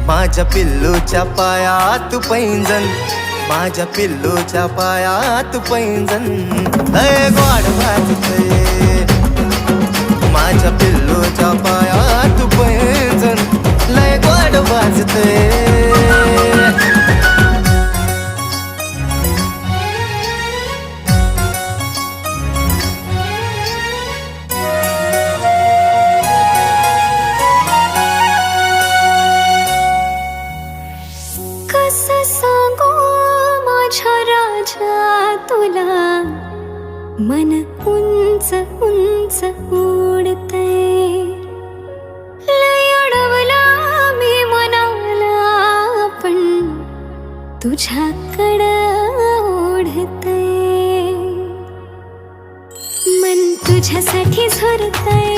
माझ्या पिल्लूच्या पायात पैंजण, माझ्या पिल्लूच्या पायात पैंजण लय गोड वाजतंय, माझ्या पिल्लूच्या पायात पैंजण लय गोड वाजतंय. कसं सांगू माझ्या राजा तुला, मन उंच उंच उडतंय. लय अडवला मी मनाला पण तुझ्याकडं ओढतंय. मन तुझ्यासाठी झरतंय,